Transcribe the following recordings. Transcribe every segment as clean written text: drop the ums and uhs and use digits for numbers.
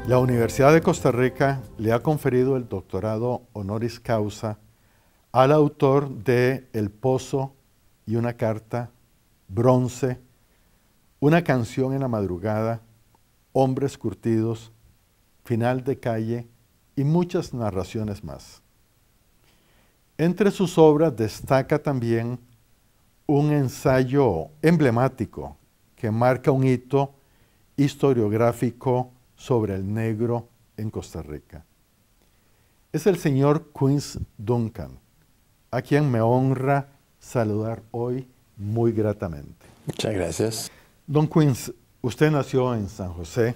La Universidad de Costa Rica le ha conferido el doctorado honoris causa al autor de El Pozo y una carta, Bronce, Una canción en la madrugada, Hombres curtidos, Final de calle y muchas narraciones más. Entre sus obras destaca también un ensayo emblemático que marca un hito historiográfico sobre el negro en Costa Rica. Es el señor Quince Duncan, a quien me honra saludar hoy muy gratamente. Muchas gracias. Don Quince, usted nació en San José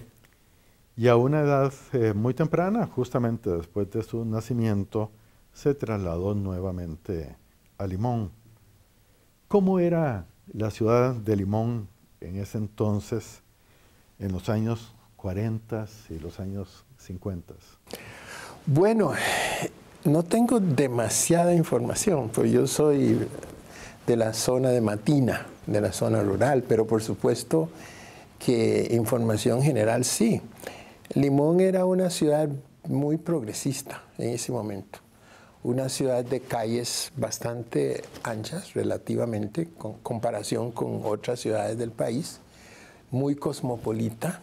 y a una edad muy temprana, justamente después de su nacimiento, se trasladó nuevamente a Limón. ¿Cómo era la ciudad de Limón en ese entonces, en los años 40 y los años 50? Bueno, no tengo demasiada información, pues yo soy de la zona de Matina, de la zona rural, pero por supuesto que información general sí. Limón era una ciudad muy progresista en ese momento. Una ciudad de calles bastante anchas relativamente, con comparación con otras ciudades del país, muy cosmopolita.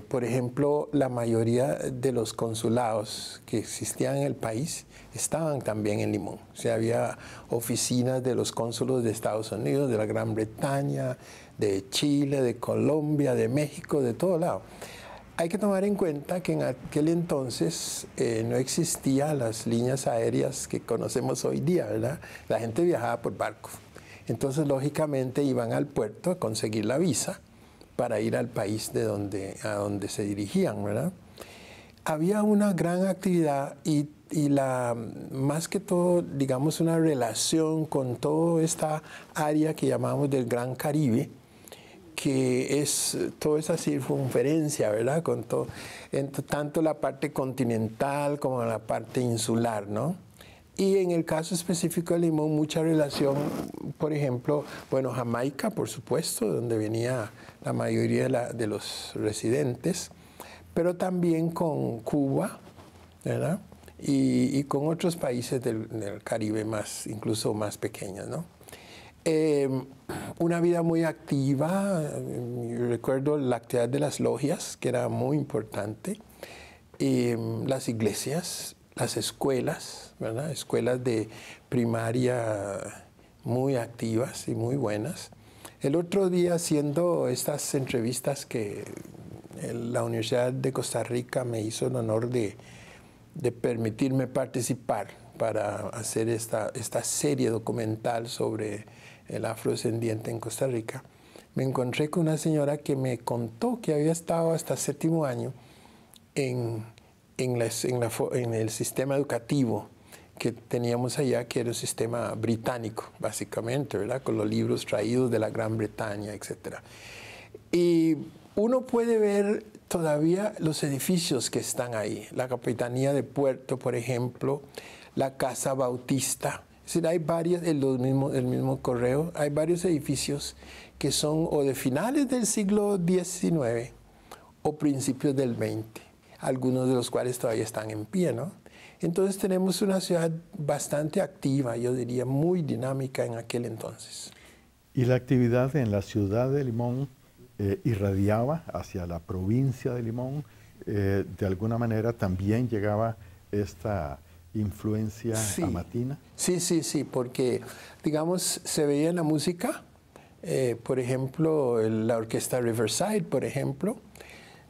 Por ejemplo, la mayoría de los consulados que existían en el país estaban también en Limón. O sea, había oficinas de los cónsulos de Estados Unidos, de la Gran Bretaña, de Chile, de Colombia, de México, de todo lado. Hay que tomar en cuenta que en aquel entonces no existían las líneas aéreas que conocemos hoy día, ¿verdad? La gente viajaba por barco. Entonces, lógicamente, iban al puerto a conseguir la visa para ir al país a donde se dirigían, ¿verdad? Había una gran actividad y más que todo, digamos, una relación con toda esta área que llamamos del Gran Caribe, que es toda esa circunferencia, ¿verdad? Con tanto la parte continental como la parte insular, ¿no? Y en el caso específico de Limón, mucha relación, por ejemplo, bueno, Jamaica, por supuesto, donde venía la mayoría de los residentes, pero también con Cuba, ¿verdad? Y con otros países del Caribe incluso más pequeños, ¿no? Una vida muy activa, recuerdo la actividad de las logias, que era muy importante, las iglesias, las escuelas, ¿verdad? Escuelas de primaria muy activas y muy buenas. El otro día, haciendo estas entrevistas que la Universidad de Costa Rica me hizo el honor de permitirme participar para hacer esta serie documental sobre el afrodescendiente en Costa Rica, me encontré con una señora que me contó que había estado hasta séptimo año en el sistema educativo que teníamos allá, que era el sistema británico, básicamente, ¿verdad? Con los libros traídos de la Gran Bretaña, etc. Y uno puede ver todavía los edificios que están ahí. La Capitanía de Puerto, por ejemplo, la Casa Bautista. Es decir, hay varios, el mismo correo, hay varios edificios que son o de finales del siglo XIX o principios del XX, algunos de los cuales todavía están en pie, ¿no? Entonces tenemos una ciudad bastante activa, yo diría muy dinámica en aquel entonces. ¿Y la actividad en la ciudad de Limón irradiaba hacia la provincia de Limón? ¿De alguna manera también llegaba esta influencia amatina? Sí, porque, digamos, se veía en la música, por ejemplo, la orquesta Riverside, por ejemplo,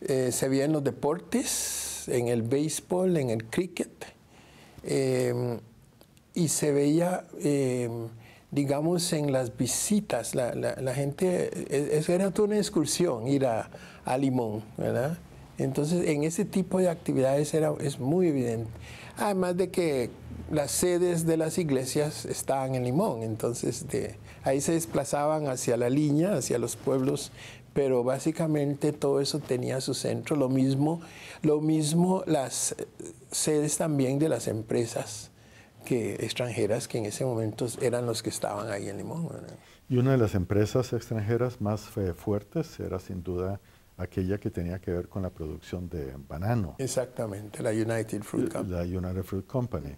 se veía en los deportes, en el béisbol, en el cricket, y se veía, digamos, en las visitas, la gente, era toda una excursión ir a Limón, ¿verdad? Entonces, en ese tipo de actividades es muy evidente. Además de que las sedes de las iglesias estaban en Limón, entonces ahí se desplazaban hacia la línea, hacia los pueblos, pero básicamente todo eso tenía su centro. Lo mismo las sedes también de las empresas extranjeras que en ese momento eran los que estaban ahí en Limón, ¿verdad? Y una de las empresas extranjeras más fuertes era sin duda aquella que tenía que ver con la producción de banano. Exactamente, la United Fruit Company. La United Fruit Company.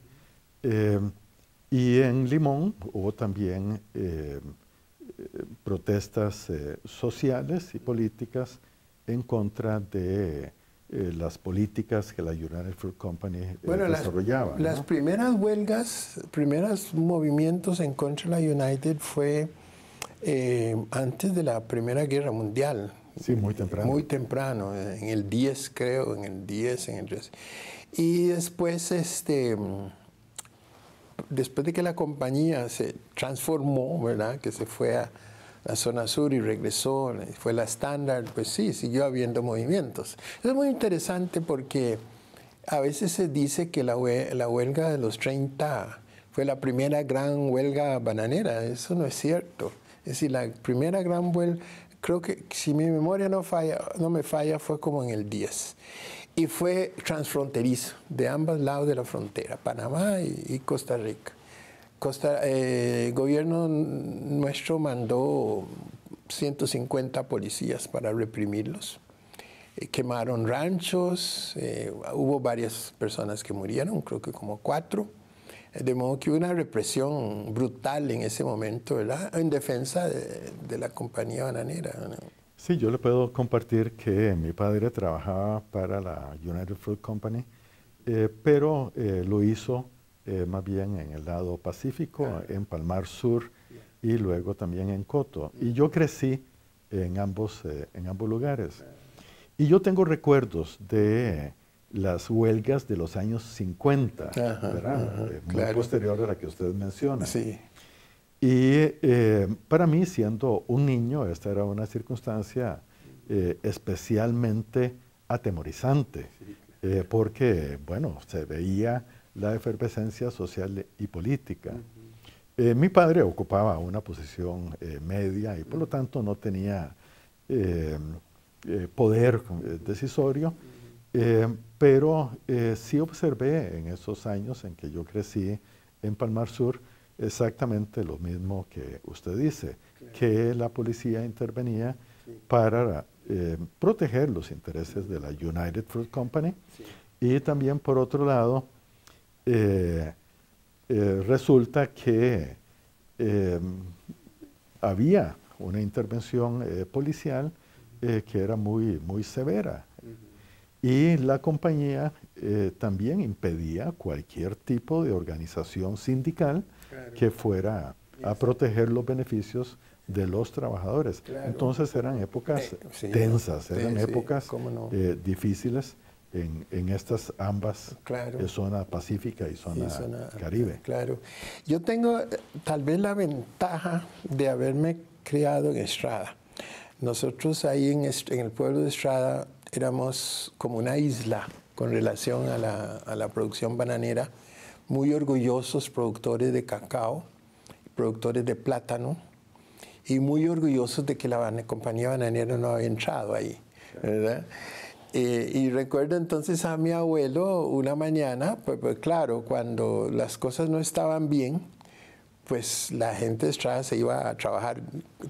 Y en Limón hubo también protestas sociales y políticas en contra de las políticas que la United Fruit Company desarrollaba. Las primeras huelgas, primeros movimientos en contra de la United fue antes de la Primera Guerra Mundial. Sí, muy temprano. Muy temprano, en el 10 creo, en el 10, en el 13. Y después, después de que la compañía se transformó, ¿verdad? Que se fue a la zona sur y regresó, fue la Standard, pues sí, siguió habiendo movimientos. Es muy interesante porque a veces se dice que la huelga de los 30 fue la primera gran huelga bananera. Eso no es cierto. Es decir, la primera gran huelga, creo que si mi memoria no me falla, fue como en el 10. Y fue transfronterizo, de ambos lados de la frontera, Panamá y Costa Rica. El gobierno nuestro mandó 150 policías para reprimirlos. Quemaron ranchos, hubo varias personas que murieron, creo que como 4. De modo que hubo una represión brutal en ese momento, ¿verdad? En defensa de la compañía bananera, ¿no? Sí, yo le puedo compartir que mi padre trabajaba para la United Fruit Company, pero lo hizo más bien en el lado pacífico, en Palmar Sur y luego también en Coto. Y yo crecí en ambos lugares. Y yo tengo recuerdos de las huelgas de los años 50, ¿verdad? Muy claro. posterior a la que usted menciona. Sí. Y para mí, siendo un niño, esta era una circunstancia especialmente atemorizante, porque, bueno, se veía la efervescencia social y política. Mi padre ocupaba una posición media y por lo tanto no tenía poder decisorio, pero sí observé en esos años en que yo crecí en Palmar Sur exactamente lo mismo que usted dice, que la policía intervenía para proteger los intereses de la United Fruit Company y también por otro lado resulta que había una intervención policial que era muy, muy severa. Y la compañía también impedía cualquier tipo de organización sindical que fuera a proteger los beneficios de los trabajadores. Entonces eran épocas tensas, eran épocas difíciles en estas ambas zona pacífica y zona Caribe. Claro. Yo tengo tal vez la ventaja de haberme criado en Estrada. Nosotros ahí en el pueblo de Estrada éramos como una isla con relación a la producción bananera, muy orgullosos productores de cacao, productores de plátano, y muy orgullosos de que la compañía bananera no había entrado ahí, ¿verdad? Y recuerdo entonces a mi abuelo una mañana, pues claro, cuando las cosas no estaban bien, pues la gente de Estrada se iba a trabajar,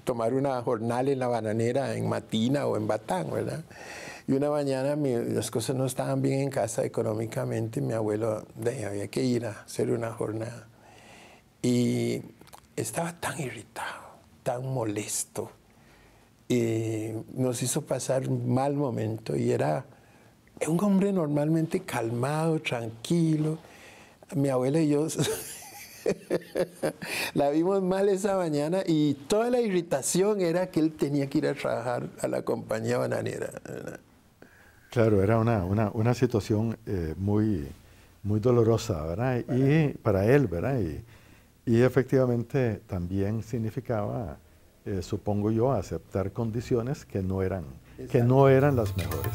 tomar una jornada en la bananera en Matina o en Batán, ¿verdad? Y una mañana las cosas no estaban bien en casa económicamente, mi abuelo había que ir a hacer una jornada. Y estaba tan irritado, tan molesto, y nos hizo pasar un mal momento. Y era un hombre normalmente calmado, tranquilo. Mi abuela y yo la vimos mal esa mañana y toda la irritación era que él tenía que ir a trabajar a la compañía bananera. Claro, era una situación muy, muy dolorosa, ¿verdad? Y para él, ¿verdad? Y efectivamente también significaba, supongo yo, aceptar condiciones que no eran las mejores.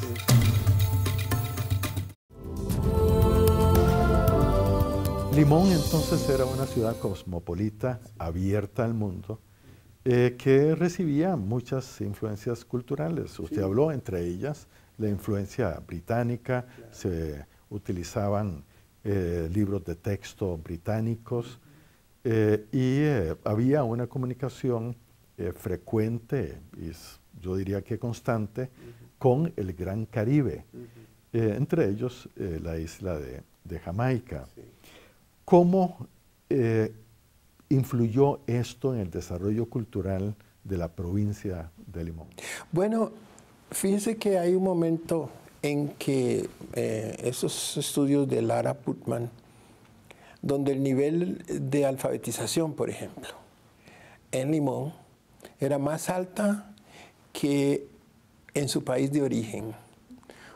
Limón entonces era una ciudad cosmopolita, abierta al mundo, que recibía muchas influencias culturales. Usted habló entre ellas la influencia británica, se utilizaban libros de texto británicos y había una comunicación frecuente y yo diría que constante con el Gran Caribe, entre ellos la isla de Jamaica. Sí. ¿Cómo influyó esto en el desarrollo cultural de la provincia de Limón? Bueno, fíjese que hay un momento en que esos estudios de Lara Putman, donde el nivel de alfabetización, por ejemplo, en Limón era más alta que en su país de origen.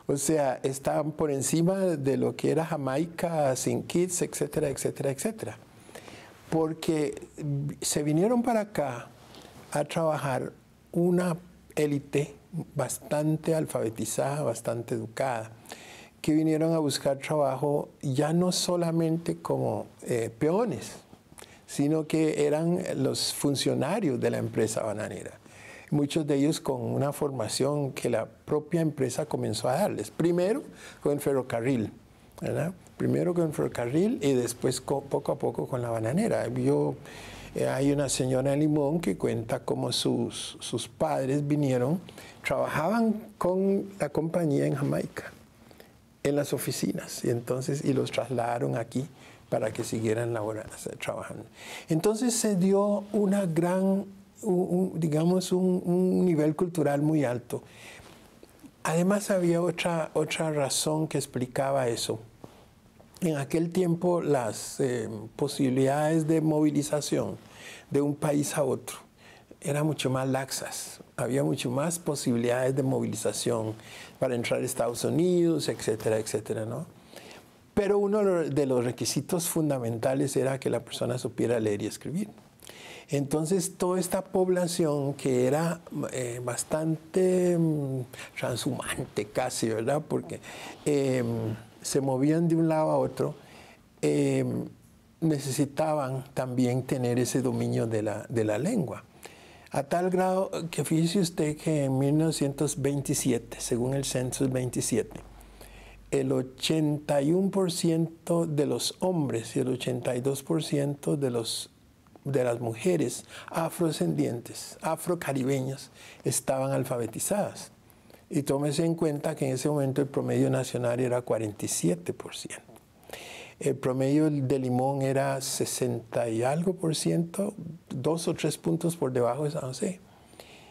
O sea, estaban por encima de lo que era Jamaica, Saint Kitts, etcétera, etcétera, etcétera. Porque se vinieron para acá a trabajar una élite bastante alfabetizada, bastante educada, que vinieron a buscar trabajo ya no solamente como peones, sino que eran los funcionarios de la empresa bananera. Muchos de ellos con una formación que la propia empresa comenzó a darles. Primero con el ferrocarril, ¿verdad? Primero con el ferrocarril y después poco a poco con la bananera. Hay una señora en Limón que cuenta cómo sus padres vinieron, trabajaban con la compañía en Jamaica, en las oficinas, y los trasladaron aquí para que siguieran trabajando. Entonces se dio una gran, digamos, un nivel cultural muy alto. Además había otra razón que explicaba eso. En aquel tiempo las posibilidades de movilización de un país a otro eran mucho más laxas. Había mucho más posibilidades de movilización para entrar a Estados Unidos, etcétera, etcétera, ¿no? Pero uno de los requisitos fundamentales era que la persona supiera leer y escribir. Entonces, toda esta población que era bastante transhumante casi, ¿verdad? Porque se movían de un lado a otro, necesitaban también tener ese dominio de la lengua. A tal grado que fíjese usted que en 1927, según el censo 27, el 81% de los hombres y el 82% de las mujeres afrodescendientes, afrocaribeñas, estaban alfabetizadas. Y tómese en cuenta que en ese momento el promedio nacional era 47%. El promedio de Limón era 60 y algo por ciento, 2 o 3 puntos por debajo de San José.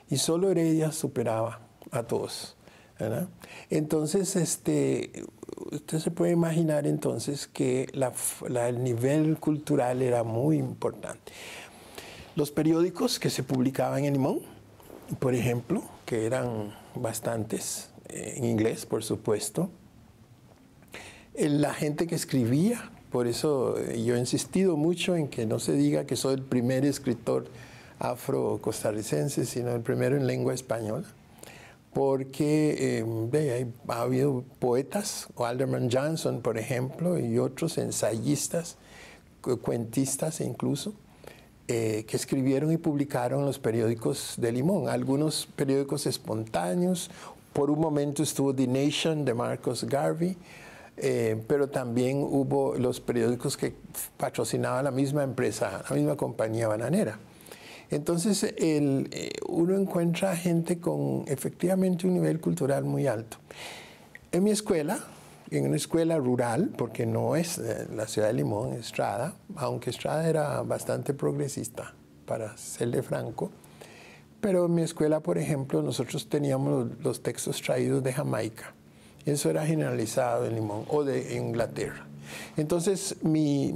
Y solo Heredia superaba a todos, ¿verdad? Entonces, usted se puede imaginar entonces que el nivel cultural era muy importante. Los periódicos que se publicaban en Limón, por ejemplo, que eran bastantes, en inglés, por supuesto. La gente que escribía, por eso yo he insistido mucho en que no se diga que soy el primer escritor afro-costarricense, sino el primero en lengua española, porque ha habido poetas, Alderman Johnson, por ejemplo, y otros ensayistas, cuentistas incluso, que escribieron y publicaron los periódicos de Limón, algunos periódicos espontáneos. Por un momento estuvo The Nation de Marcos Garvey, pero también hubo los periódicos que patrocinaba la misma empresa, la misma compañía bananera. Entonces uno encuentra gente con efectivamente un nivel cultural muy alto. En mi escuela, en una escuela rural, porque no es la ciudad de Limón, Estrada, aunque Estrada era bastante progresista, para serle franco, pero en mi escuela, por ejemplo, nosotros teníamos los textos traídos de Jamaica. Eso era generalizado en Limón, o de Inglaterra. Entonces, mis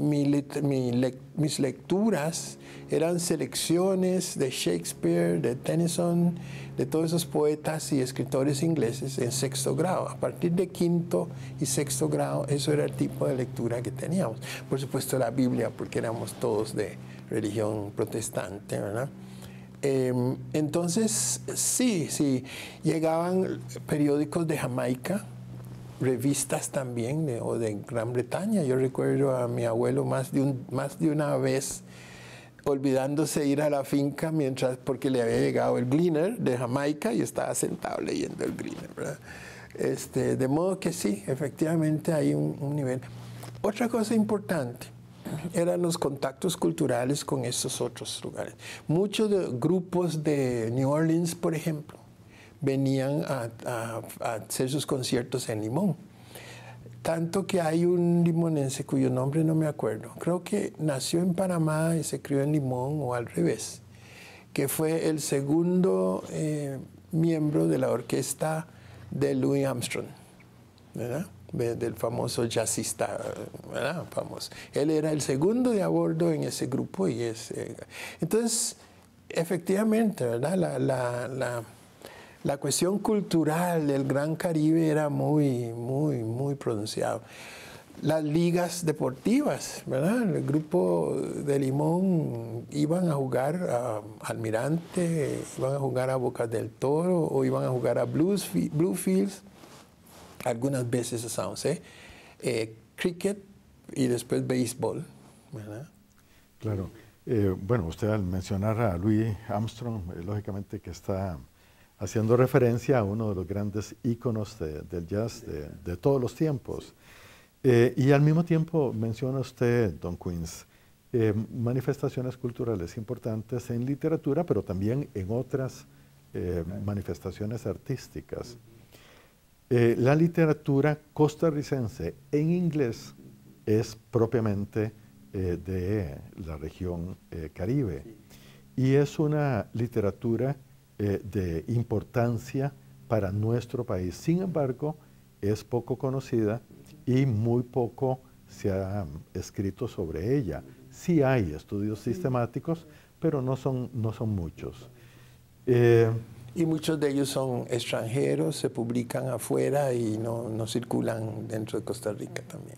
lecturas eran selecciones de Shakespeare, de Tennyson, de todos esos poetas y escritores ingleses en sexto grado. A partir de quinto y sexto grado, eso era el tipo de lectura que teníamos. Por supuesto, la Biblia, porque éramos todos de religión protestante, ¿verdad? Entonces, sí, llegaban periódicos de Jamaica, revistas también o de Gran Bretaña. Yo recuerdo a mi abuelo más de una vez olvidándose ir a la finca porque le había llegado el Gleaner de Jamaica y estaba sentado leyendo el Gleaner, ¿verdad? De modo que sí, efectivamente hay un nivel. Otra cosa importante eran los contactos culturales con estos otros lugares. Muchos grupos de New Orleans, por ejemplo, venían a hacer sus conciertos en Limón. Tanto que hay un limonense cuyo nombre no me acuerdo, creo que nació en Panamá y se crió en Limón o al revés, que fue el segundo miembro de la orquesta de Louis Armstrong, ¿verdad? Del famoso jazzista, ¿verdad? Famoso. Él era el segundo de a bordo en ese grupo y entonces, efectivamente, ¿verdad? La cuestión cultural del Gran Caribe era muy pronunciado. Las ligas deportivas, ¿verdad? El grupo de Limón iban a jugar a Almirante, iban a jugar a Bocas del Toro o iban a jugar a Bluefields, algunas veces a San José, cricket y después béisbol, ¿verdad? Claro. Bueno, usted al mencionar a Louis Armstrong, lógicamente que está haciendo referencia a uno de los grandes íconos del jazz de todos los tiempos. Y al mismo tiempo menciona usted, Don Queens, manifestaciones culturales importantes en literatura, pero también en otras manifestaciones artísticas. La literatura costarricense en inglés es propiamente de la región Caribe y es una literatura de importancia para nuestro país. Sin embargo, es poco conocida y muy poco se ha escrito sobre ella. Sí hay estudios sistemáticos, pero no son muchos. Y muchos de ellos son extranjeros, se publican afuera y no circulan dentro de Costa Rica también.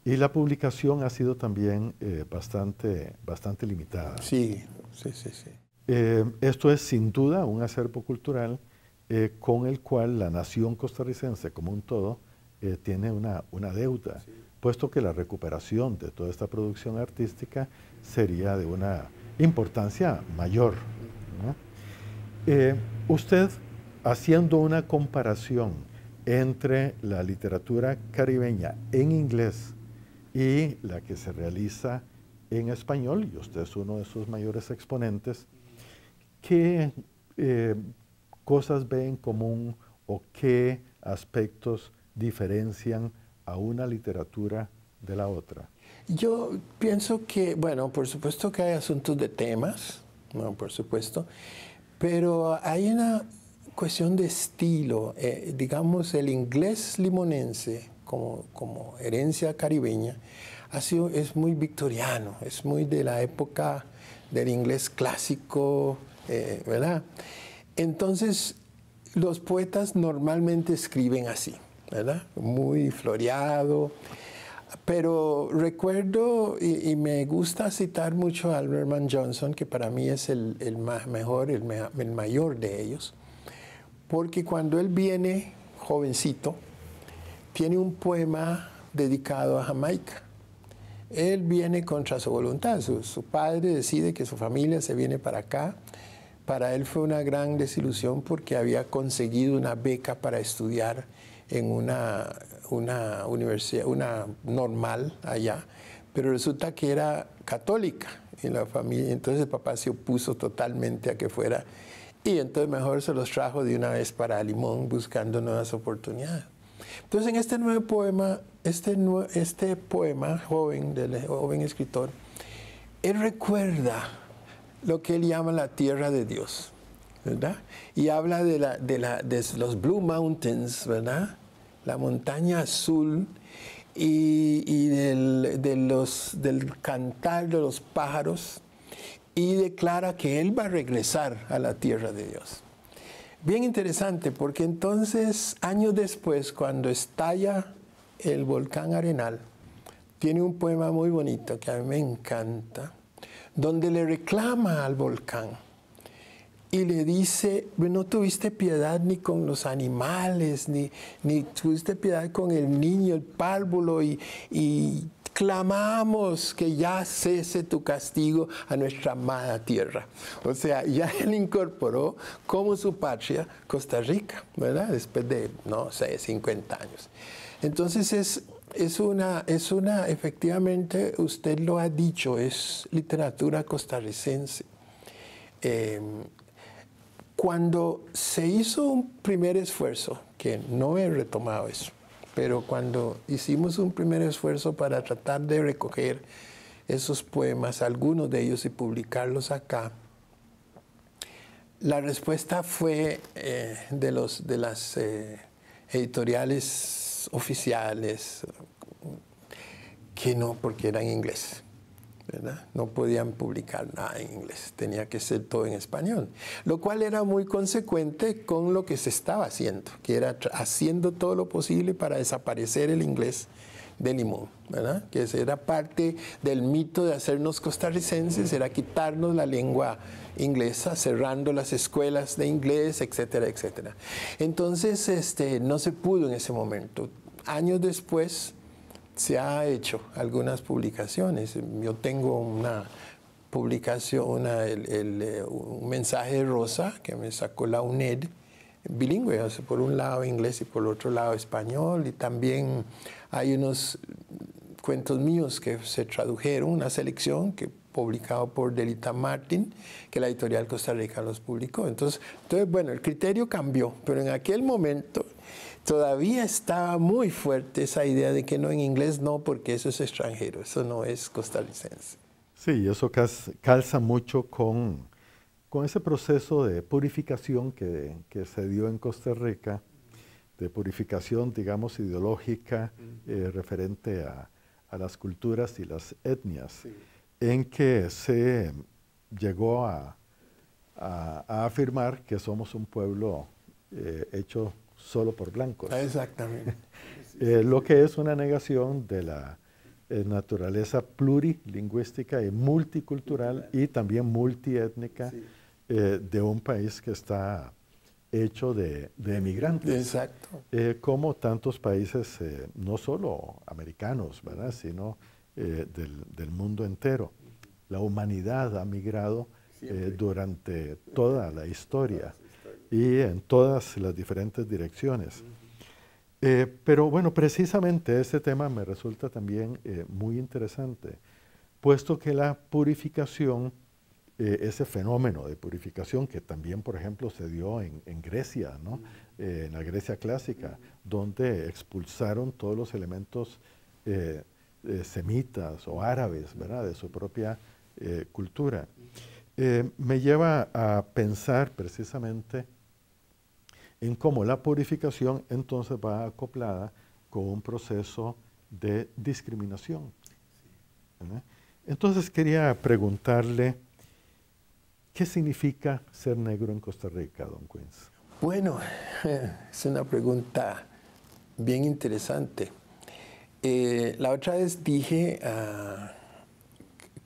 Y la publicación ha sido también bastante limitada. Sí. Esto es sin duda un acervo cultural con el cual la nación costarricense como un todo tiene una deuda, puesto que la recuperación de toda esta producción artística sería de una importancia mayor, ¿no? Usted, haciendo una comparación entre la literatura caribeña en inglés y la que se realiza en español, y usted es uno de sus mayores exponentes, ¿qué cosas ve en común o qué aspectos diferencian a una literatura de la otra? Yo pienso que, bueno, por supuesto que hay asuntos de temas, no, por supuesto, pero hay una cuestión de estilo. Digamos, el inglés limonense, como herencia caribeña, es muy victoriano, es muy de la época del inglés clásico, ¿verdad? Entonces, los poetas normalmente escriben así, ¿verdad? Muy floreado. Pero recuerdo y me gusta citar mucho a Albert Herman Johnson, que para mí es el mayor de ellos, porque cuando él viene jovencito, tiene un poema dedicado a Jamaica. Él viene contra su voluntad, su padre decide que su familia se viene para acá. Para él fue una gran desilusión porque había conseguido una beca para estudiar en una universidad, una normal allá, pero resulta que era católica y la familia, entonces el papá se opuso totalmente a que fuera y entonces mejor se los trajo de una vez para Limón buscando nuevas oportunidades. Entonces en este nuevo poema, este poema joven, del joven escritor, él recuerda lo que él llama la tierra de Dios, ¿verdad? Y habla de los Blue Mountains, ¿verdad? La montaña azul y del cantar de los pájaros, y declara que él va a regresar a la tierra de Dios. Bien interesante, porque entonces, años después, cuando estalla el volcán Arenal, tiene un poema muy bonito que a mí me encanta, donde le reclama al volcán y le dice: no tuviste piedad ni con los animales, ni tuviste piedad con el niño, el párvulo, y clamamos que ya cese tu castigo a nuestra amada tierra. O sea, ya él incorporó como su patria Costa Rica, ¿verdad? Después de, no sé, 50 años. Entonces efectivamente, usted lo ha dicho, es literatura costarricense. Cuando se hizo un primer esfuerzo, que no he retomado eso, pero cuando hicimos un primer esfuerzo para tratar de recoger esos poemas, algunos de ellos, y publicarlos acá, la respuesta fue de las editoriales oficiales que no, porque era en inglés, ¿verdad? No podían publicar nada en inglés, tenía que ser todo en español, lo cual era muy consecuente con lo que se estaba haciendo, que era haciendo todo lo posible para desaparecer el inglés de Limón, ¿verdad? Que esa era parte del mito de hacernos costarricenses, era quitarnos la lengua inglesa, cerrando las escuelas de inglés, etcétera, etcétera. Entonces, no se pudo en ese momento. Años después se ha hecho algunas publicaciones. Yo tengo una publicación, un mensaje de Rosa que me sacó la UNED, bilingüe, o sea, por un lado inglés y por el otro lado español, y también hay unos cuentos míos que se tradujeron, una selección que publicado por Delita Martin, que la editorial Costa Rica los publicó. Entonces, bueno, el criterio cambió, pero en aquel momento todavía estaba muy fuerte esa idea de que no, en inglés no, porque eso es extranjero, eso no es costarricense. Sí, eso calza mucho con ese proceso de purificación que se dio en Costa Rica, de purificación, digamos, ideológica, referente a las culturas y las etnias, sí, en que se llegó a afirmar que somos un pueblo hecho solo por blancos. Exactamente. Lo que es una negación de la naturaleza plurilingüística y multicultural y también multiétnica, sí, de un país que está hecho de emigrantes. Exacto. Como tantos países, no solo americanos, ¿verdad?, sino del mundo entero. La humanidad ha migrado durante toda la historia y en todas las diferentes direcciones. Pero bueno, precisamente este tema me resulta también muy interesante, puesto que la purificación, ese fenómeno de purificación que también, por ejemplo, se dio en Grecia, ¿no? En la Grecia clásica, donde expulsaron todos los elementos semitas o árabes, ¿verdad?, de su propia cultura. Me lleva a pensar precisamente en cómo la purificación entonces va acoplada con un proceso de discriminación, ¿verdad? Entonces quería preguntarle, ¿qué significa ser negro en Costa Rica, don Quince? Bueno, es una pregunta bien interesante. La otra vez dije,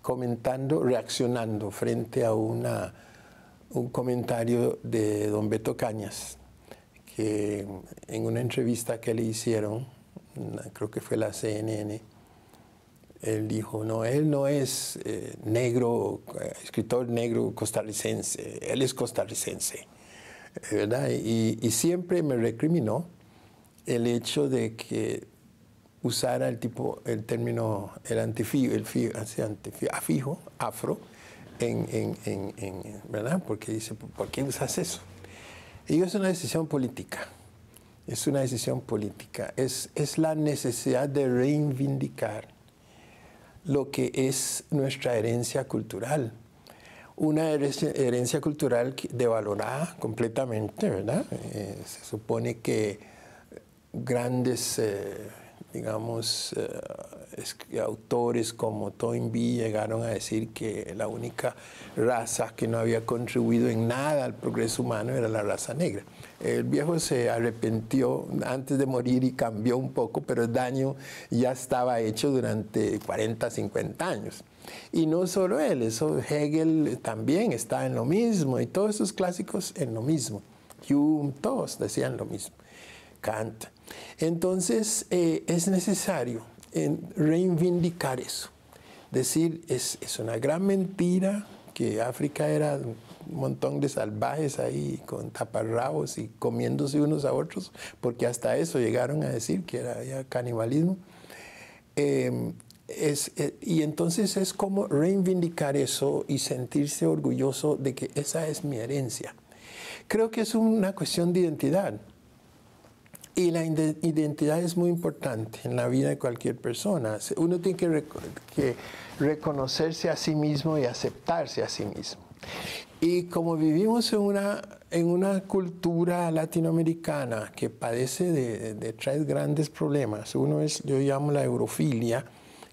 reaccionando frente a un comentario de don Beto Cañas, que en una entrevista que le hicieron, creo que fue la CNN, él dijo, no, él no es negro, escritor negro costarricense, él es costarricense, ¿verdad? Y siempre me recriminó el hecho de que usara el término, afijo, afro, ¿verdad? Porque dice, ¿por qué usas eso? Y es una decisión política, es una decisión política, es la necesidad de reivindicar lo que es nuestra herencia cultural. Una herencia cultural devalorada completamente, ¿verdad? Se supone que grandes, digamos, autores como Toynbee llegaron a decir que la única raza que no había contribuido en nada al progreso humano era la raza negra. El viejo se arrepintió antes de morir y cambió un poco, pero el daño ya estaba hecho durante 40, 50 años. Y no solo él, Hegel también está en lo mismo, y todos esos clásicos en lo mismo. Hume, todos decían lo mismo. Kant. Entonces, es necesario reivindicar eso. Decir, es una gran mentira que África era un montón de salvajes ahí con taparrabos y comiéndose unos a otros, porque hasta eso llegaron a decir que era ya canibalismo. Y entonces es como reivindicar eso y sentirse orgulloso de que esa es mi herencia. Creo que es una cuestión de identidad. Y la identidad es muy importante en la vida de cualquier persona. Uno tiene que reconocerse a sí mismo y aceptarse a sí mismo. Y como vivimos en una cultura latinoamericana que padece de tres grandes problemas. Uno es, yo llamo la eurofilia,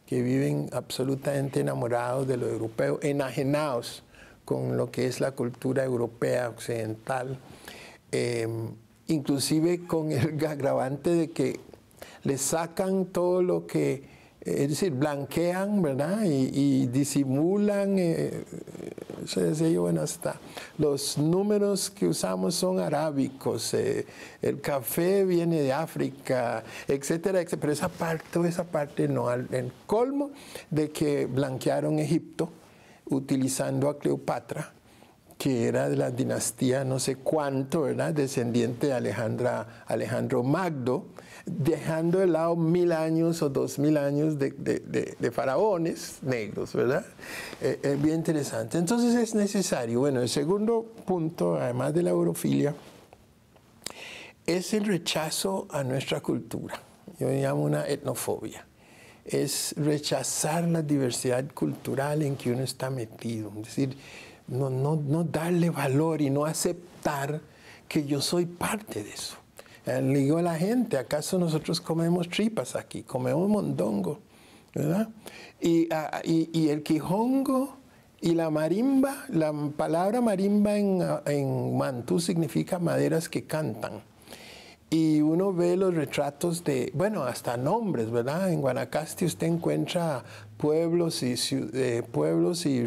que viven absolutamente enamorados de lo europeo, enajenados con lo que es la cultura europea occidental, inclusive con el agravante de que le sacan todo lo que, es decir, blanquean, ¿verdad? Y disimulan, bueno, hasta los números que usamos son arábicos, el café viene de África, etcétera, etcétera. Pero toda esa parte no, el colmo de que blanquearon Egipto utilizando a Cleopatra, que era de la dinastía no sé cuánto, ¿verdad? Descendiente de Alejandro Magno, dejando de lado 1000 años o 2000 años de faraones negros, ¿verdad? Es bien interesante. Entonces es necesario, bueno, el segundo punto, además de la eurofilia, es el rechazo a nuestra cultura. Yo llamo una etnofobia. Es rechazar la diversidad cultural en que uno está metido. Es decir, no darle valor y no aceptar que yo soy parte de eso. Le digo a la gente, ¿acaso nosotros comemos tripas aquí? Comemos mondongo, ¿verdad? Y el quijongo y la marimba, la palabra marimba en mantú significa maderas que cantan. Y uno ve los retratos de, bueno, hasta nombres, ¿verdad? En Guanacaste usted encuentra pueblos y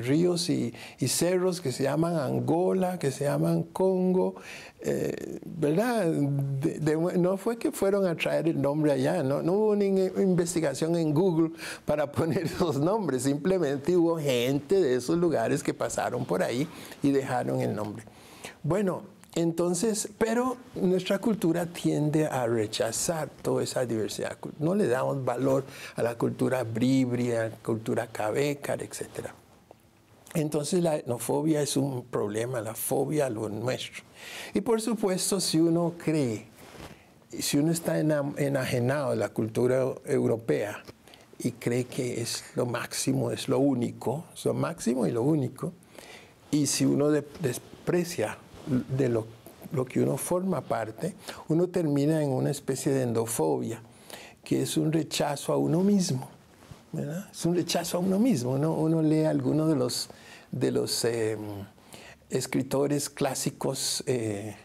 ríos y cerros que se llaman Angola, que se llaman Congo, ¿verdad? No fue que fueron a traer el nombre allá, no hubo una investigación en Google para poner esos nombres, simplemente hubo gente de esos lugares que pasaron por ahí y dejaron el nombre. Bueno, entonces, pero nuestra cultura tiende a rechazar toda esa diversidad. No le damos valor a la cultura bribria, a la cultura cabecar, etc. Entonces la etnofobia es un problema, la fobia a lo nuestro. Y por supuesto, si uno cree, si uno está enajenado de la cultura europea y cree que es lo máximo, es lo único, es lo máximo y lo único, y si uno desprecia de lo que uno forma parte, uno termina en una especie de endofobia, que es un rechazo a uno mismo, ¿verdad? Es un rechazo a uno mismo. Uno lee algunos de los escritores clásicos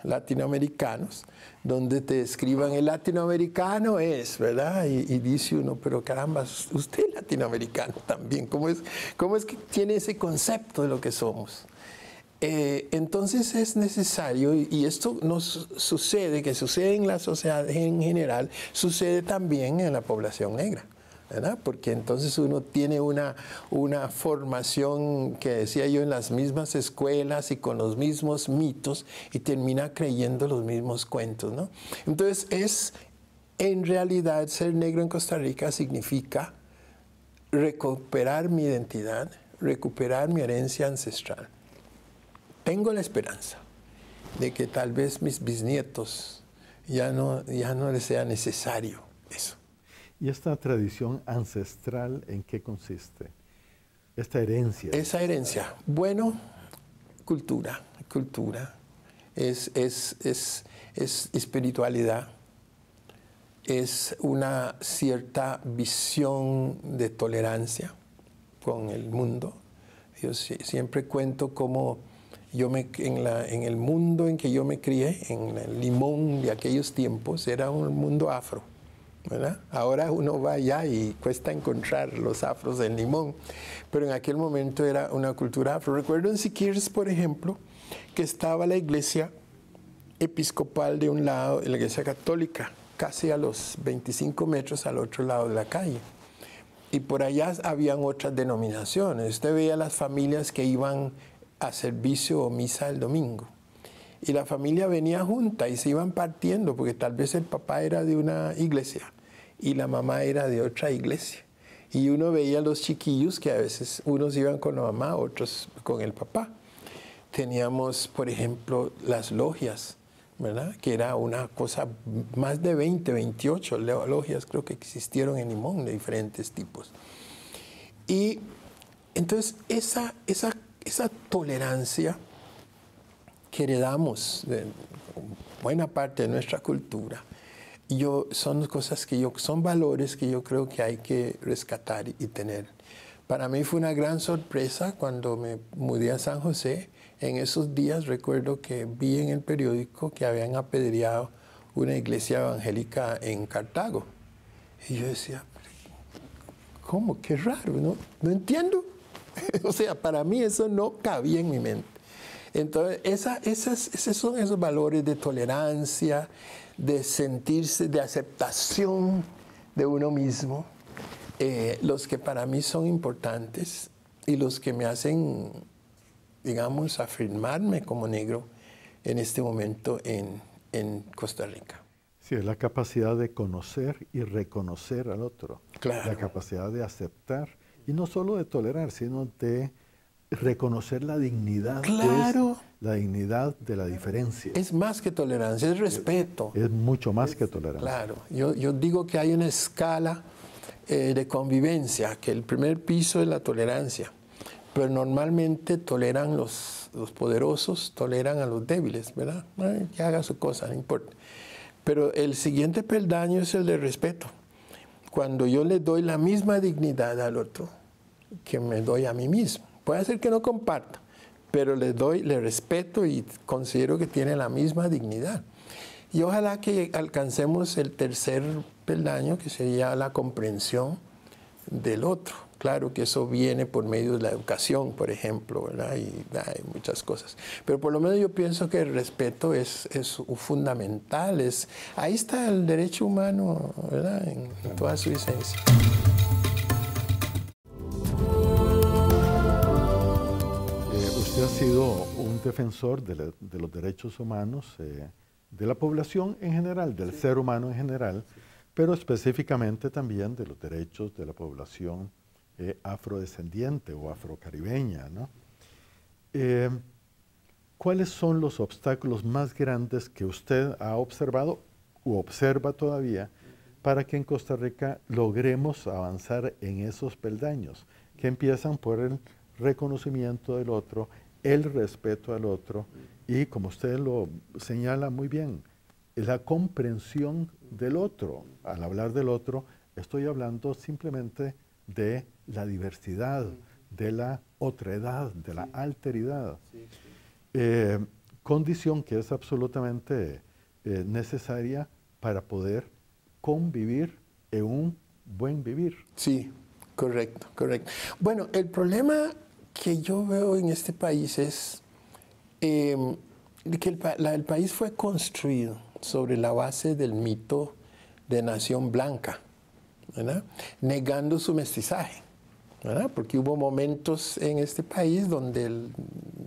latinoamericanos, donde te escriban el latinoamericano es, ¿verdad? Y dice uno, pero caramba, usted es latinoamericano también. ¿Cómo es que tiene ese concepto de lo que somos? Entonces es necesario, y esto nos sucede, que sucede en la sociedad en general, sucede también en la población negra, ¿verdad? Porque entonces uno tiene una formación, que decía yo, en las mismas escuelas y con los mismos mitos, y termina creyendo los mismos cuentos, ¿no? Entonces en realidad, ser negro en Costa Rica significa recuperar mi identidad, recuperar mi herencia ancestral. Tengo la esperanza de que tal vez mis bisnietos ya no les sea necesario eso. ¿Y esta tradición ancestral en qué consiste? Esta herencia. Esa herencia, bueno, cultura, es espiritualidad, es una cierta visión de tolerancia con el mundo. Yo siempre cuento cómo en el mundo en que yo me crié, en el Limón de aquellos tiempos, era un mundo afro, ¿verdad? Ahora uno va allá y cuesta encontrar los afros en Limón, pero en aquel momento era una cultura afro. Recuerdo en Siquirres, por ejemplo, que estaba la iglesia episcopal de un lado y la iglesia católica, casi a los 25 metros al otro lado de la calle. Y por allá habían otras denominaciones. Usted veía las familias que iban a servicio o misa el domingo. Y la familia venía junta y se iban partiendo, porque tal vez el papá era de una iglesia y la mamá era de otra iglesia. Y uno veía a los chiquillos que a veces unos iban con la mamá, otros con el papá. teníamos, por ejemplo, las logias, ¿verdad? Que era una cosa, más de 20, 28 logias creo que existieron en Limón de diferentes tipos. Y entonces esa tolerancia que heredamos de buena parte de nuestra cultura, son cosas son valores que yo creo que hay que rescatar y tener. Para mí fue una gran sorpresa cuando me mudé a San José. En esos días recuerdo que vi en el periódico que habían apedreado una iglesia evangélica en Cartago. Y yo decía, ¿cómo? Qué raro, no entiendo. O sea, para mí eso no cabía en mi mente. Entonces, esos son esos valores de tolerancia, de sentirse, de aceptación de uno mismo, los que para mí son importantes y los que me hacen, digamos, afirmarme como negro en este momento en Costa Rica. Sí, es la capacidad de conocer y reconocer al otro. Claro. La capacidad de aceptar, y no solo de tolerar, sino de reconocer la dignidad. Claro. Pues, la dignidad de la diferencia. Es más que tolerancia, es respeto. Es mucho más que tolerancia. Claro. Yo digo que hay una escala de convivencia, que el primer piso es la tolerancia, pero normalmente toleran los poderosos, toleran a los débiles, ¿verdad? Que haga su cosa, no importa. Pero el siguiente peldaño es el de respeto. Cuando yo le doy la misma dignidad al otro que me doy a mí mismo. Puede ser que no comparta, pero le respeto y considero que tiene la misma dignidad. Y ojalá que alcancemos el tercer peldaño, que sería la comprensión del otro. Claro que eso viene por medio de la educación, por ejemplo, ¿verdad? Y hay muchas cosas. Pero por lo menos yo pienso que el respeto es fundamental. Ahí está el derecho humano, ¿verdad? En toda su esencia. Usted ha sido un defensor de los derechos humanos, de la población en general, del ser humano en general, pero específicamente también de los derechos de la población afrodescendiente o afrocaribeña, ¿no? ¿Cuáles son los obstáculos más grandes que usted ha observado u observa todavía para que en Costa Rica logremos avanzar en esos peldaños, que empiezan por el reconocimiento del otro, el respeto al otro y, como usted lo señala muy bien, la comprensión del otro? Al hablar del otro, estoy hablando simplemente de la diversidad, de la otredad, de la alteridad. Condición que es absolutamente necesaria para poder convivir en un buen vivir. Sí, correcto, correcto. Bueno, el problema que yo veo en este país es que el país fue construido sobre la base del mito de nación blanca, ¿verdad? Negando su mestizaje, ¿verdad? Porque hubo momentos en este país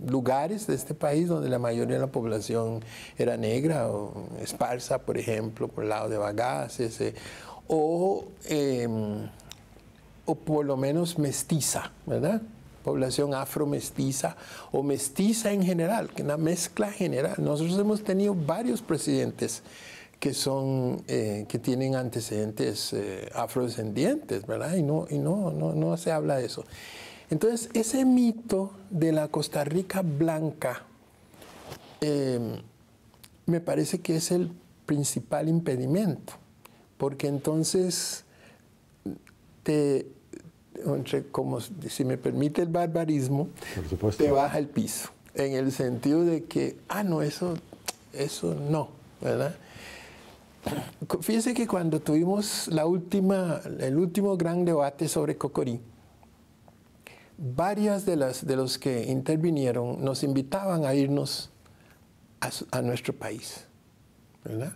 lugares de este país donde la mayoría de la población era negra o esparsa, por ejemplo, por el lado de Bagaces, o por lo menos mestiza, ¿verdad? Población afro-mestiza o mestiza en general, que una mezcla general. Nosotros hemos tenido varios presidentes que tienen antecedentes afrodescendientes, ¿verdad? Y no se habla de eso. Entonces, ese mito de la Costa Rica blanca me parece que es el principal impedimento, porque entonces como si me permite el barbarismo, te baja el piso, en el sentido de que, no, eso no, ¿verdad? Fíjese que cuando tuvimos el último gran debate sobre Cocorí, varias de los que intervinieron nos invitaban a irnos a nuestro país, ¿verdad?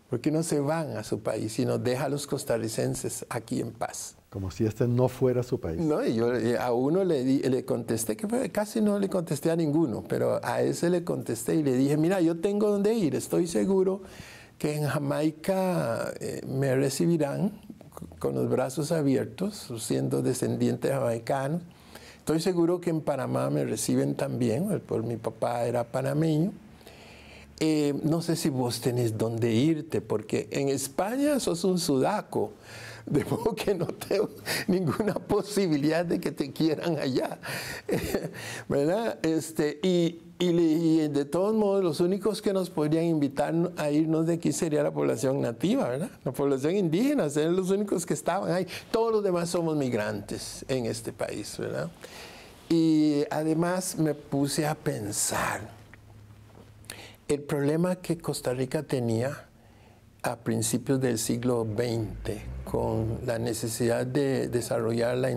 Porque no se van a su país y nos deja a los costarricenses aquí en paz. Como si este no fuera su país. No, y yo a uno le contesté, casi no le contesté a ninguno, pero a ese le contesté y le dije, mira, yo tengo dónde ir, estoy seguro que en Jamaica me recibirán con los brazos abiertos, siendo descendiente jamaicano. Estoy seguro que en Panamá me reciben también, pues mi papá era panameño. No sé si vos tenés dónde irte, porque en España sos un sudaco, de modo que no tengo ninguna posibilidad de que te quieran allá, ¿verdad? Y de todos modos, los únicos que nos podrían invitar a irnos de aquí sería la población nativa, ¿verdad? La población indígena, serían los únicos que estaban ahí. Todos los demás somos migrantes en este país, ¿verdad? Y además me puse a pensar el problema que Costa Rica tenía a principios del siglo XX con la necesidad de desarrollar la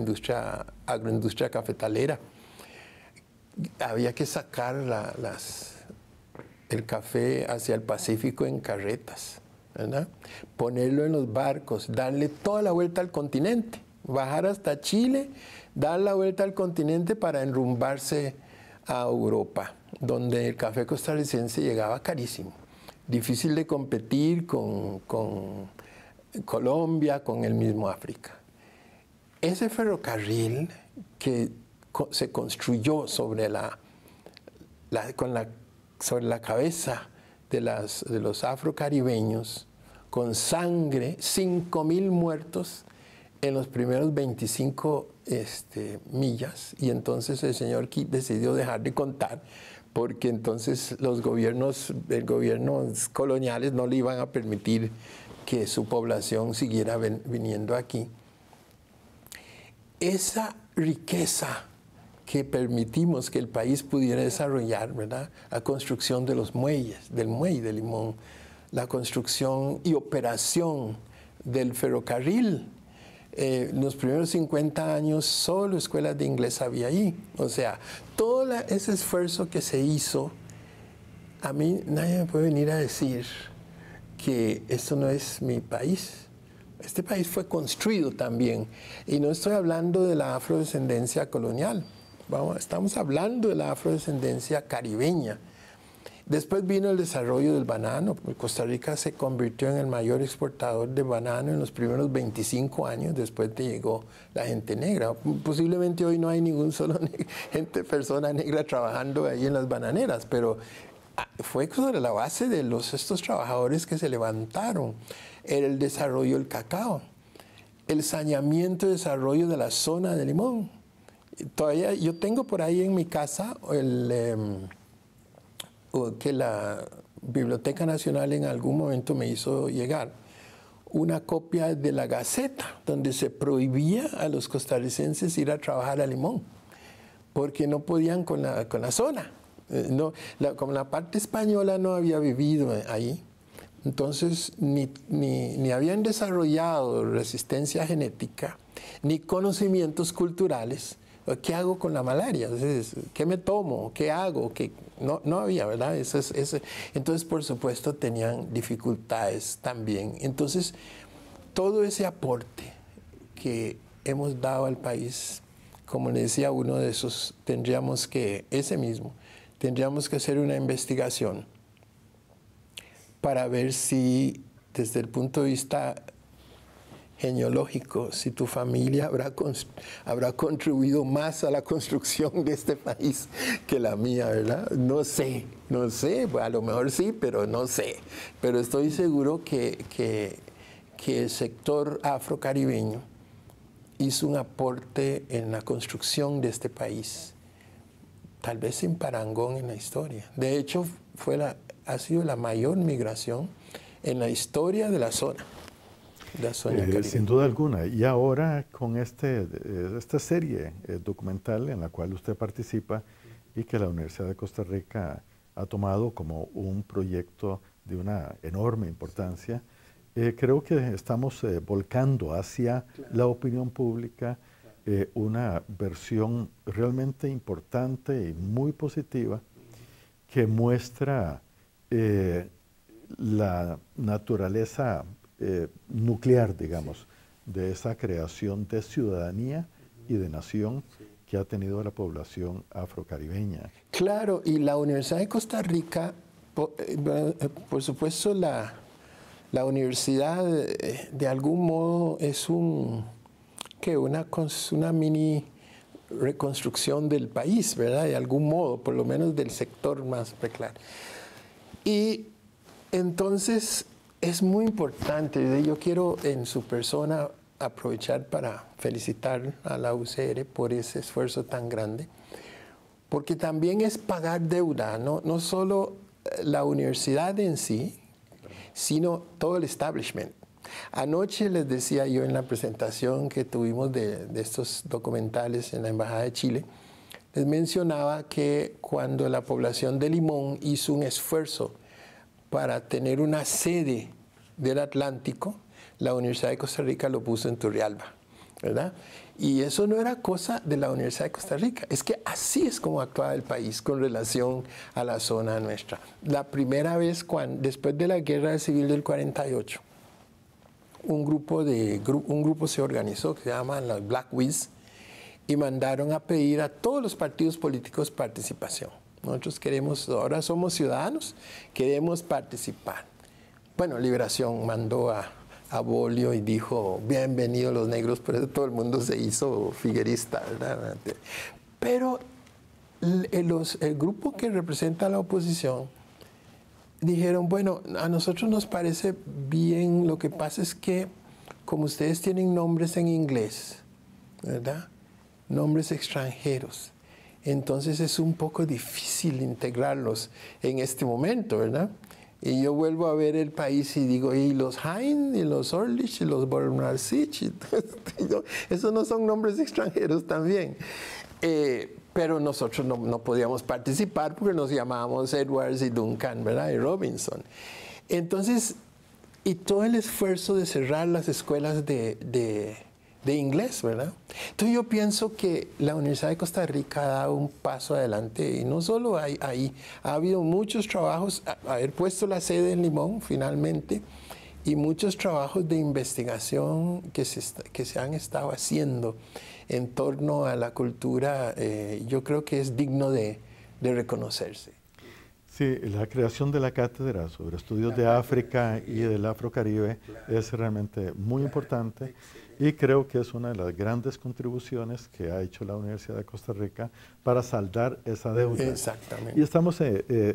agroindustria cafetalera. Había que sacar el café hacia el Pacífico en carretas, ¿verdad? Ponerlo en los barcos, darle toda la vuelta al continente, bajar hasta Chile, dar la vuelta al continente para enrumbarse a Europa, donde el café costarricense llegaba carísimo, difícil de competir con Colombia, con el mismo África. Ese ferrocarril que se construyó sobre la cabeza de los afrocaribeños, con sangre, 5.000 muertos en los primeros 25 millas, y entonces el señor Key decidió dejar de contar, porque entonces los gobiernos coloniales no le iban a permitir que su población siguiera viniendo aquí. Esa riqueza que permitimos que el país pudiera desarrollar, ¿verdad? La construcción de los muelles, del muelle de Limón, la construcción y operación del ferrocarril. En los primeros 50 años solo escuelas de inglés había ahí. O sea, todo ese esfuerzo que se hizo, a mí nadie me puede venir a decir que esto no es mi país. Este país fue construido también. Y no estoy hablando de la afrodescendencia colonial. Estamos hablando de la afrodescendencia caribeña. Después vino el desarrollo del banano. Costa Rica se convirtió en el mayor exportador de banano en los primeros 25 años, después de llegó la gente negra. Posiblemente hoy no hay ningún solo persona negra trabajando ahí en las bananeras, pero fue sobre la base de estos trabajadores que se levantaron. Era el desarrollo del cacao, el saneamiento y desarrollo de la zona de Limón. Todavía yo tengo por ahí en mi casa que la Biblioteca Nacional en algún momento me hizo llegar una copia de la Gaceta, donde se prohibía a los costarricenses ir a trabajar a Limón, porque no podían con la zona. Como la parte española no había vivido ahí, entonces ni habían desarrollado resistencia genética, ni conocimientos culturales. ¿Qué hago con la malaria? ¿Qué me tomo? ¿Qué hago? No había, ¿verdad? Entonces, por supuesto, tenían dificultades también. Entonces, todo ese aporte que hemos dado al país, como le decía uno de esos, tendríamos que hacer una investigación para ver si, desde el punto de vista genealógico, si tu familia habrá contribuido más a la construcción de este país que la mía, ¿verdad? No sé, a lo mejor sí, pero no sé. Pero estoy seguro que el sector afrocaribeño hizo un aporte en la construcción de este país, tal vez sin parangón en la historia. De hecho, ha sido la mayor migración en la historia de la zona. Sin duda alguna. Y ahora con esta serie documental en la cual usted participa y que la Universidad de Costa Rica ha tomado como un proyecto de una enorme importancia, creo que estamos volcando hacia la opinión pública una versión realmente importante y muy positiva que muestra la naturaleza nuclear, digamos, de esa creación de ciudadanía y de nación que ha tenido la población afrocaribeña. Claro, y la Universidad de Costa Rica, por supuesto, la universidad de algún modo es una mini reconstrucción del país, ¿verdad? De algún modo, por lo menos del sector más precario. Y entonces es muy importante, yo quiero en su persona aprovechar para felicitar a la UCR por ese esfuerzo tan grande, porque también es pagar deuda, no solo la universidad en sí, sino todo el establishment. Anoche les decía yo en la presentación que tuvimos de estos documentales en la Embajada de Chile, les mencionaba que cuando la población de Limón hizo un esfuerzo para tener una sede del Atlántico, la Universidad de Costa Rica lo puso en Turrialba, ¿verdad? Y eso no era cosa de la Universidad de Costa Rica, es que así es como actuaba el país con relación a la zona nuestra. La primera vez, después de la Guerra Civil del 48, un grupo se organizó que se llama los Black Wiz y mandaron a pedir a todos los partidos políticos participación. Nosotros queremos, ahora somos ciudadanos, queremos participar. Bueno, Liberación mandó a Bolio y dijo, bienvenidos los negros, por eso todo el mundo se hizo figuerista, ¿verdad? Pero el grupo que representa a la oposición dijeron, bueno, a nosotros nos parece bien, lo que pasa es que como ustedes tienen nombres en inglés, ¿verdad? Nombres extranjeros, entonces es un poco difícil integrarlos en este momento, ¿verdad? Y yo vuelvo a ver el país y digo, y los Hain, y los Orlich, y los Bornarcich, esos no son nombres extranjeros también. Pero nosotros no podíamos participar porque nos llamábamos Edwards y Duncan, ¿verdad? Y Robinson. Entonces, y todo el esfuerzo de cerrar las escuelas de inglés, ¿verdad? Entonces yo pienso que la Universidad de Costa Rica ha dado un paso adelante y no solo ahí, ha habido muchos trabajos, haber puesto la sede en Limón finalmente y muchos trabajos de investigación que se han estado haciendo en torno a la cultura, yo creo que es digno de reconocerse. Sí, la creación de la cátedra sobre estudios de África y del Afrocaribe es realmente muy importante y creo que es una de las grandes contribuciones que ha hecho la Universidad de Costa Rica para saldar esa deuda. Exactamente. Y estamos,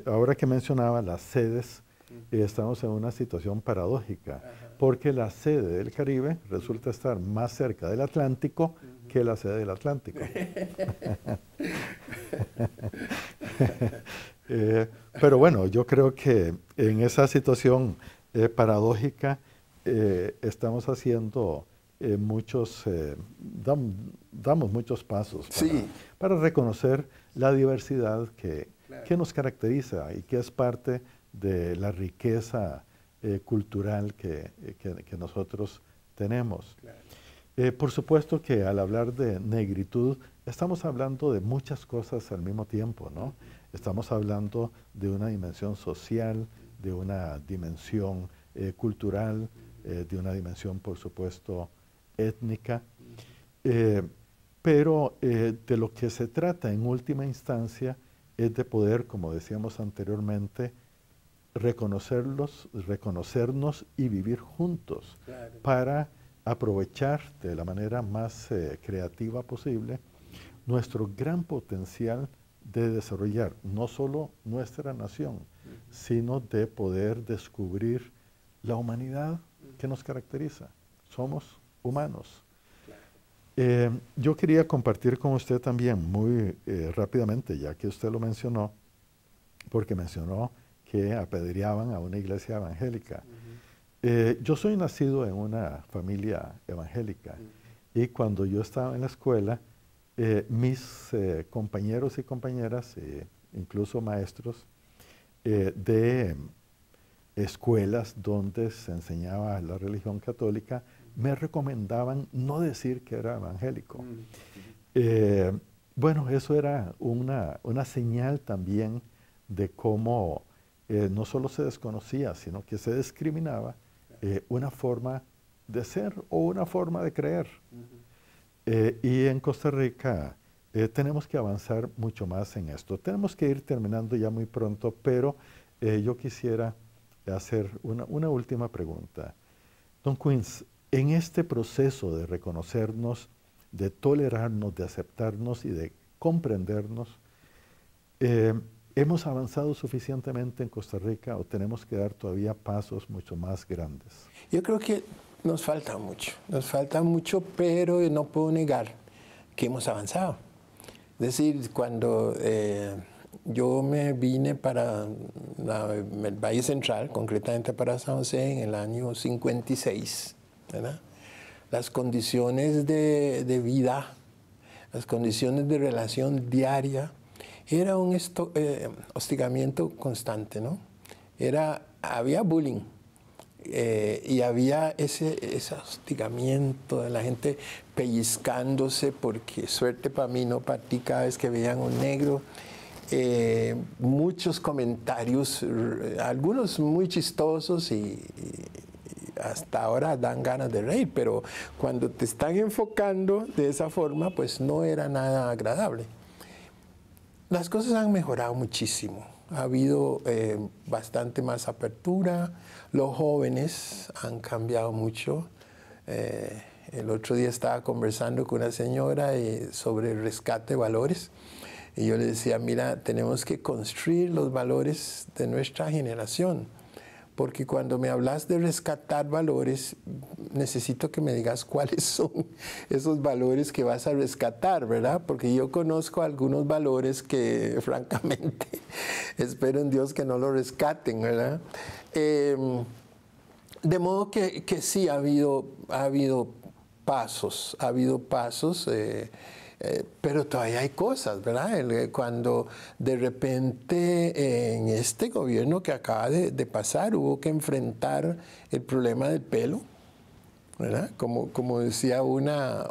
ahora que mencionaba las sedes, estamos en una situación paradójica, porque la sede del Caribe resulta estar más cerca del Atlántico que la sede del Atlántico. Pero bueno, yo creo que en esa situación paradójica estamos haciendo damos muchos pasos para reconocer la diversidad que nos caracteriza y que es parte de la riqueza cultural que nosotros tenemos. Por supuesto que al hablar de negritud estamos hablando de muchas cosas al mismo tiempo, ¿no? Estamos hablando de una dimensión social, de una dimensión cultural, de una dimensión, por supuesto, étnica, pero de lo que se trata en última instancia es de poder, como decíamos anteriormente, reconocernos y vivir juntos para aprovechar de la manera más creativa posible nuestro gran potencial de desarrollar no solo nuestra nación, sino de poder descubrir la humanidad que nos caracteriza. Somos humanos. Yo quería compartir con usted también muy rápidamente, ya que usted lo mencionó, porque mencionó que apedreaban a una iglesia evangélica. Yo soy nacido en una familia evangélica y cuando yo estaba en la escuela, mis compañeros y compañeras, incluso maestros de escuelas donde se enseñaba la religión católica, me recomendaban no decir que era evangélico. Bueno, eso era una señal también de cómo no solo se desconocía, sino que se discriminaba una forma de ser o una forma de creer. Y en Costa Rica tenemos que avanzar mucho más en esto. Tenemos que ir terminando ya muy pronto, pero yo quisiera hacer una última pregunta. Don Queens, en este proceso de reconocernos de tolerarnos, de aceptarnos y de comprendernos, ¿hemos avanzado suficientemente en Costa Rica o tenemos que dar todavía pasos mucho más grandes? Yo creo que nos falta mucho, pero no puedo negar que hemos avanzado. Es decir, cuando yo me vine para el Valle Central, concretamente para San José, en el año 56, ¿verdad? Las condiciones de vida, las condiciones de relación diaria, era un hostigamiento constante, ¿no? Había bullying y había ese hostigamiento de la gente pellizcándose, porque suerte para mí, no para ti, cada vez que veían un negro. Muchos comentarios, algunos muy chistosos y hasta ahora dan ganas de reír, pero cuando te están enfocando de esa forma, pues no era nada agradable. Las cosas han mejorado muchísimo. Ha habido bastante más apertura. Los jóvenes han cambiado mucho. El otro día estaba conversando con una señora sobre el rescate de valores. Y yo le decía, mira, tenemos que construir los valores de nuestra generación. Porque cuando me hablas de rescatar valores, necesito que me digas cuáles son esos valores que vas a rescatar, ¿verdad? Porque yo conozco algunos valores que, francamente, espero en Dios que no los rescaten, ¿verdad? De modo que sí, ha habido pasos, pero todavía hay cosas, ¿verdad? Cuando de repente en este gobierno que acaba de pasar hubo que enfrentar el problema del pelo, ¿verdad? Como decía una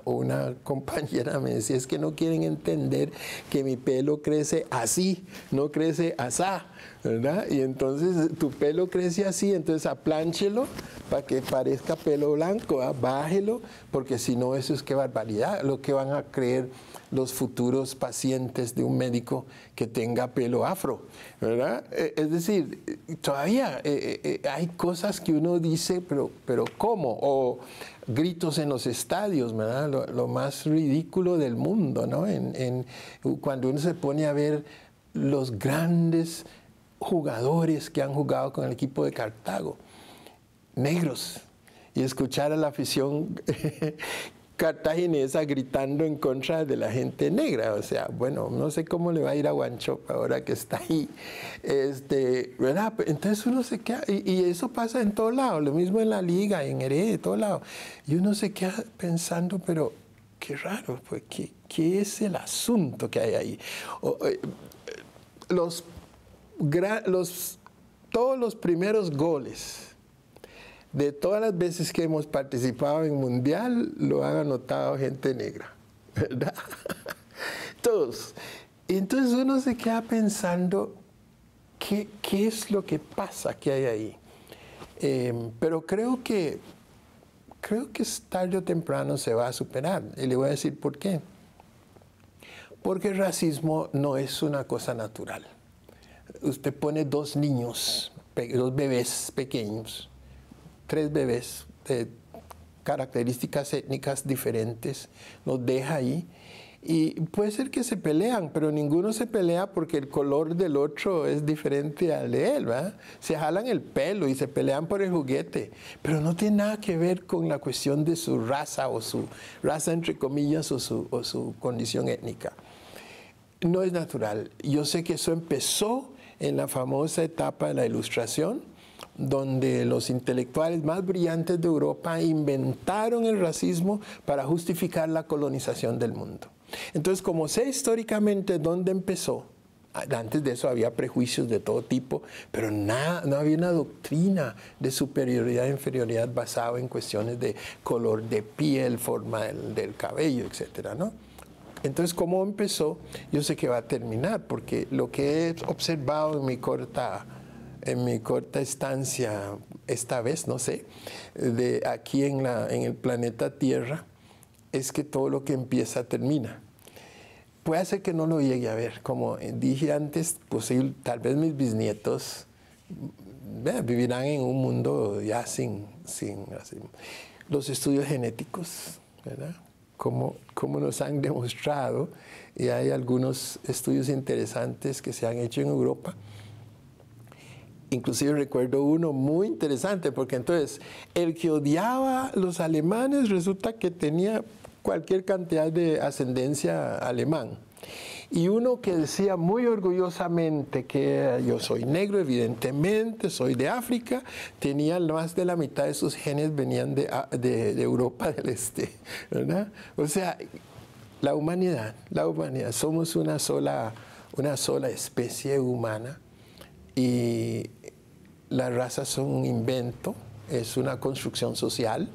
compañera, me decía, es que no quieren entender que mi pelo crece así, no crece asá, ¿verdad? Y entonces tu pelo crece así, entonces aplánchelo para que parezca pelo blanco, ¿verdad? Bájelo, porque si no, eso es qué barbaridad, lo que van a creer los futuros pacientes de un médico que tenga pelo afro, ¿verdad? Es decir, todavía hay cosas que uno dice, pero ¿cómo? O gritos en los estadios, ¿verdad? Lo más ridículo del mundo, ¿no? Cuando uno se pone a ver los grandes jugadores que han jugado con el equipo de Cartago, negros, y escuchar a la afición cartaginesa gritando en contra de la gente negra. O sea, bueno, no sé cómo le va a ir a Guanchope ahora que está ahí, ¿verdad? Entonces uno se queda, y eso pasa en todos lados, lo mismo en la liga, en Heredia, en todos lados, y uno se queda pensando, pero qué raro, pues, ¿qué es el asunto que hay ahí? Todos los primeros goles de todas las veces que hemos participado en Mundial, lo han anotado gente negra, ¿verdad? Todos. Y entonces uno se queda pensando, ¿qué es lo que pasa que hay ahí? Pero creo que tarde o temprano se va a superar. Y le voy a decir por qué. Porque el racismo no es una cosa natural. Usted pone dos bebés pequeños, 3 bebés de características étnicas diferentes, los deja ahí y puede ser que se pelean, pero ninguno se pelea porque el color del otro es diferente al de él, ¿verdad? Se jalan el pelo y se pelean por el juguete, pero no tiene nada que ver con la cuestión de su raza o su raza entre comillas o su condición étnica. No es natural. Yo sé que eso empezó en la famosa etapa de la Ilustración, donde los intelectuales más brillantes de Europa inventaron el racismo para justificar la colonización del mundo. Entonces, como sé históricamente dónde empezó, antes de eso había prejuicios de todo tipo, pero no había una doctrina de superioridad e inferioridad basada en cuestiones de color de piel, forma del cabello, etcétera, ¿no? Entonces, ¿cómo empezó? Yo sé que va a terminar, porque lo que he observado en mi corta estancia, esta vez, no sé, de aquí en el planeta Tierra, es que todo lo que empieza termina. Puede ser que no lo llegue a ver, como dije antes, tal vez mis bisnietos vivirán en un mundo ya sin los estudios genéticos, ¿verdad? como nos han demostrado, y hay algunos estudios interesantes que se han hecho en Europa. Inclusive recuerdo uno muy interesante, porque entonces el que odiaba a los alemanes resulta que tenía cualquier cantidad de ascendencia alemán. Y uno que decía muy orgullosamente que yo soy negro, evidentemente, soy de África, tenía más de la mitad de sus genes venían de Europa del Este, ¿verdad? O sea, la humanidad, somos una sola especie humana, y las razas son un invento, es una construcción social.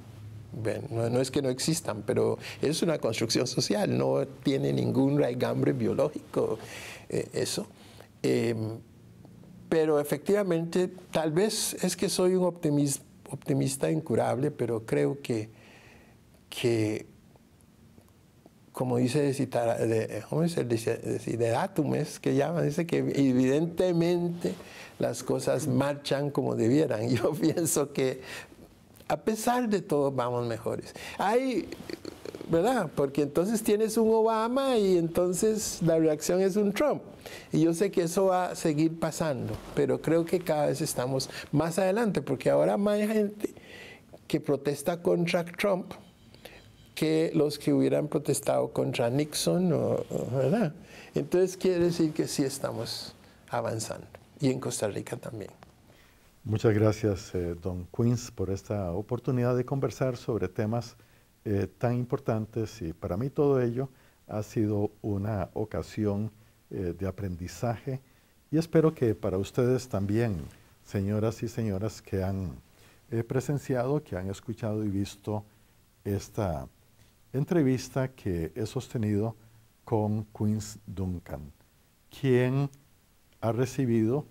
No es que no existan, pero es una construcción social, no tiene ningún raigambre biológico eso. Pero efectivamente, tal vez es que soy un optimista incurable, pero creo que como dice Desideratum, es que llama, dice que evidentemente las cosas marchan como debieran. Yo pienso que a pesar de todo vamos mejores. ¿Verdad? Porque entonces tienes un Obama y entonces la reacción es un Trump. Y yo sé que eso va a seguir pasando, pero creo que cada vez estamos más adelante, porque ahora más gente que protesta contra Trump que los que hubieran protestado contra Nixon, ¿verdad? Entonces quiere decir que sí estamos avanzando, y en Costa Rica también. Muchas gracias, don Queens, por esta oportunidad de conversar sobre temas tan importantes, y para mí todo ello ha sido una ocasión de aprendizaje, y espero que para ustedes también, señoras y señores que han presenciado, que han escuchado y visto esta entrevista que he sostenido con Queens Duncan, quien ha recibido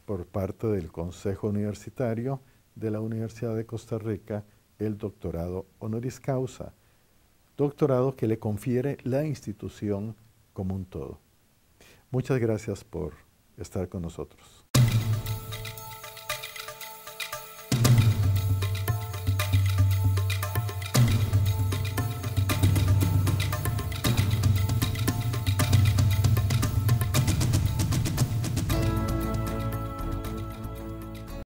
por parte del Consejo Universitario de la Universidad de Costa Rica el doctorado honoris causa, doctorado que le confiere la institución como un todo. Muchas gracias por estar con nosotros.